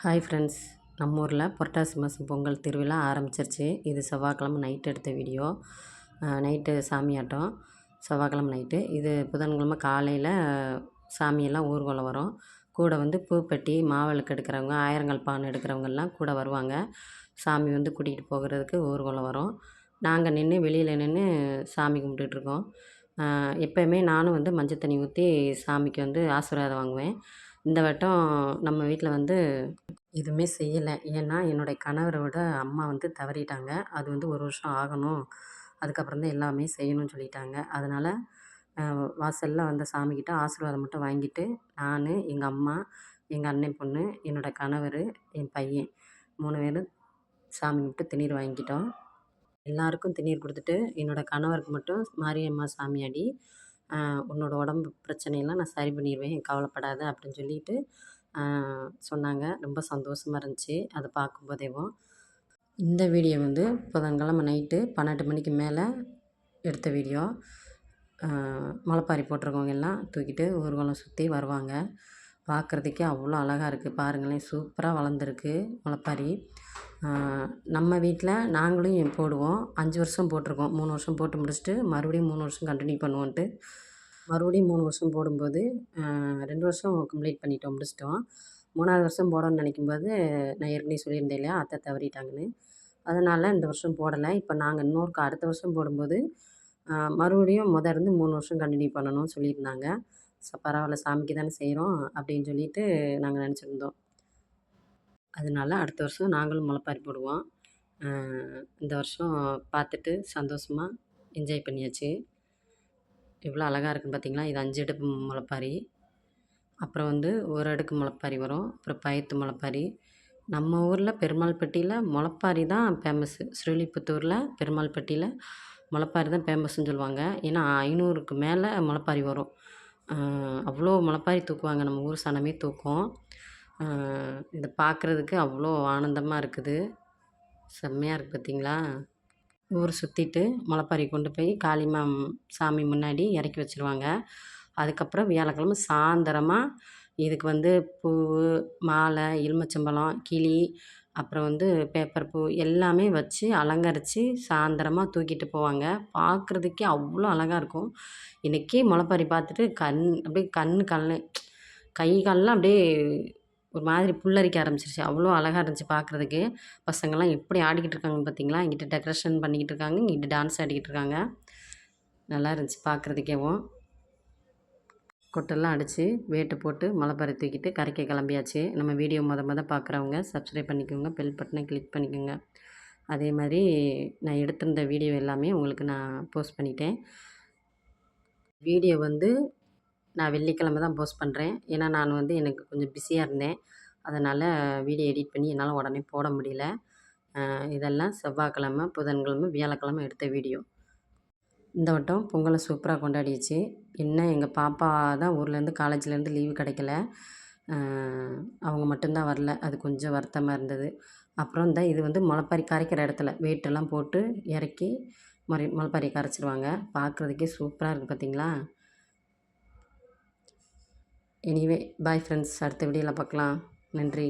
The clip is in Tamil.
ஹாய் ஃப்ரெண்ட்ஸ், நம்ம ஊரில் புரட்டாசி மாதம் பொங்கல் திருவிழா ஆரம்பிச்சிருச்சு. இது செவ்வாய்க்கிழமை நைட்டு எடுத்த வீடியோ. நைட்டு சாமியாட்டம் செவ்வாய்க்கிழமை நைட்டு. இது புதன்கிழமை காலையில் சாமியெல்லாம் ஊர்வலம் வரும். கூட பூப்பெட்டி மாவிளக்கு எடுக்கிறவங்க, ஆயிரங்கால் பானை எடுக்கிறவங்கெல்லாம் கூட வருவாங்க. சாமி கூட்டிகிட்டு போகிறதுக்கு ஊர்வலம் வரும். நாங்கள் வெளியில் நின்று சாமி கும்பிட்டுட்ருக்கோம். எப்போயுமே நானும் மஞ்சள் தண்ணி ஊற்றி சாமிக்கு ஆசீர்வாதம் வாங்குவேன். இந்த வட்டம் நம்ம வீட்டில் எதுவுமே செய்யலை. ஏன்னா என்னுடைய கணவரோட அம்மா தவறிட்டாங்க. அது 1 வருஷம் ஆகணும். அதுக்கப்புறம் தான் எல்லாமே செய்யணும்னு சொல்லிட்டாங்க. அதனால் வாசலில் வந்த சாமிக்கிட்ட ஆசீர்வாதம் மட்டும் வாங்கிட்டு, நான், எங்கள் அம்மா, எங்கள் அண்ணன் பொண்ணு, என்னோடய கணவர், என் பையன் 3 பேரும் சாமி கும்பிட்டு திருநீர் வாங்கிக்கிட்டோம். எல்லாருக்கும் திருநீர் கொடுத்துட்டு, என்னோடய கணவருக்கு மட்டும் மாரியம்மா சாமியாடி, உன்னோட உடம்பு பிரச்சனையெல்லாம் நான் சரி பண்ணிடுவேன், கவலைப்படாத அப்படின்னு சொல்லிட்டு சொன்னாங்க. ரொம்ப சந்தோஷமாக இருந்துச்சு அதை பார்க்கும்போதேவும். இந்த வீடியோ புதன்கிழமை நைட்டு 12 மணிக்கு மேலே எடுத்த வீடியோ. முளைப்பாரி போட்டிருக்கவங்க எல்லாம் தூக்கிட்டு ஊர்வலம் சுற்றி வருவாங்க. பார்க்குறதுக்கே அவ்வளோ அழகாக இருக்குது. பாருங்களேன், சூப்பராக வளர்ந்துருக்கு முளைப்பாரி. நம்ம வீட்டில் நாங்களும் போடுவோம். 5 வருஷம் போட்டிருக்கோம். 3 வருஷம் போட்டு முடிச்சுட்டு மறுபடியும் 3 வருஷம் கண்டினியூ பண்ணுவோன்ட்டு மறுபடியும் 3 வருஷம் போடும்போது 2 வருஷம் கம்ப்ளீட் பண்ணிட்டோம், முடிச்சிட்டோம். 3வது வருஷம் போடணும்னு நினைக்கும்போது நான் ஏற்கனவே சொல்லியிருந்தேன் இல்லையா, அத்தை தவறிட்டாங்கன்னு. அதனால் இந்த வருஷம் போடலை. இப்போ நாங்கள் அடுத்த வருஷம் போடும்போது மறுபடியும் இருந்து 3 வருஷம் கண்டினியூ பண்ணணும்னு சொல்லியிருந்தாங்க. பரவாயில்ல, சாமிக்கு தானே செய்கிறோம் அப்படின்னு சொல்லிட்டு நாங்கள் நினச்சிருந்தோம். அதனால அடுத்த வருஷம் நாங்களும் முளைப்பாரி போடுவோம். இந்த வருஷம் பார்த்துட்டு சந்தோஷமாக என்ஜாய் பண்ணியாச்சு. எவ்வளோ அழகாக இருக்குன்னு பார்த்தீங்களா? இது 5 அடுக்கு முளைப்பாரி. அப்புறம் 1 அடுக்கு முளைப்பாரி வரும். அப்புறம் பயத்து முளைப்பாரி. நம்ம ஊரில் பெருமாள்பட்டியில் முளைப்பாரி தான் ஃபேமஸ்ஸு. ஸ்ரீவில்லிபுத்தூரில் பெருமாள்பட்டியில் முளைப்பாரி தான் ஃபேமஸ்ன்னு சொல்லுவாங்க. ஏன்னா 500க்கு மேலே முளைப்பாரி வரும். அவ்வளோ முளைப்பாரி தூக்குவாங்க. நம்ம ஊர் சனமே தூக்கும். இதை பார்க்குறதுக்கு அவ்வளோ ஆனந்தமாக இருக்குது. செம்மையாக இருக்குது பார்த்தீங்களா? ஊர் சுற்றிட்டு முளைப்பாரி கொண்டு போய் காளியம்மா சாமி முன்னாடி இறக்கி வச்சுருவாங்க. அதுக்கப்புறம் வியாழக்கிழமை சாயந்தரமாக இதுக்கு பூ, மாலை, எலுமிச்சம்பழம், கிளி, அப்புறம் பேப்பர் பூ எல்லாமே வச்சு அலங்கரித்து சாயந்தரமாக தூக்கிட்டு போவாங்க. பார்க்குறதுக்கே அவ்வளோ அழகாக இருக்கும். இன்றைக்கி முளைப்பாரி பார்த்துட்டு அப்படியே கை கால்லாம் அப்படியே ஒரு மாதிரி புல்லரிக்க ஆரம்பிச்சிருச்சு. அவ்வளோ அழகாக இருந்துச்சு பார்க்குறதுக்கு. பசங்கள்லாம் எப்படி ஆடிக்கிட்டு இருக்காங்கன்னு பார்த்தீங்களா? இங்கிட்டு டெக்கரேஷன் பண்ணிக்கிட்டு இருக்காங்க, இங்கிட்டு டான்ஸ் ஆடிக்கிட்டு இருக்காங்க. நல்லா இருந்துச்சு பார்க்குறதுக்கேவும். கொட்டெல்லாம் அடித்து வேட்டு போட்டு முளைப்பாரி தூக்கிட்டு கரைக்க கிளம்பியாச்சு. நம்ம வீடியோ பார்க்குறவங்க சப்ஸ்கிரைப் பண்ணிக்கோங்க, பெல் பட்டனை கிளிக் பண்ணிக்கோங்க. அதே மாதிரி நான் எடுத்திருந்த வீடியோ எல்லாமே உங்களுக்கு நான் போஸ்ட் பண்ணிட்டேன். வீடியோ நான் வெள்ளிக்கிழமை தான் போஸ்ட் பண்ணுறேன். ஏன்னா நான் எனக்கு கொஞ்சம் பிஸியாக இருந்தேன். அதனால் வீடியோ எடிட் பண்ணி என்னால் உடனே போட முடியல. இதெல்லாம் செவ்வாய்க்கிழமை, புதன்கிழமை, வியாழக்கிழமை எடுத்த வீடியோ. இந்த வட்டம் பொங்கலை சூப்பராக கொண்டாடிச்சு. என்ன எங்கள் பாப்பா தான் ஊர்லேருந்து காலேஜ்லேருந்து லீவு கிடைக்கல. அவங்க மட்டும்தான் வரல. அது கொஞ்சம் வருத்தமாக இருந்தது. அப்புறம் இது முளைப்பாரி கரைக்கிற இடத்துல வெயிட்டெல்லாம் போட்டு இறக்கி முளைப்பாரி கரைச்சிருவாங்க. பார்க்குறதுக்கே சூப்பராக இருக்குது பார்த்தீங்களா? எனிவே பாய் ஃப்ரெண்ட்ஸ், அடுத்த வீடியோவில் பார்க்கலாம். நன்றி.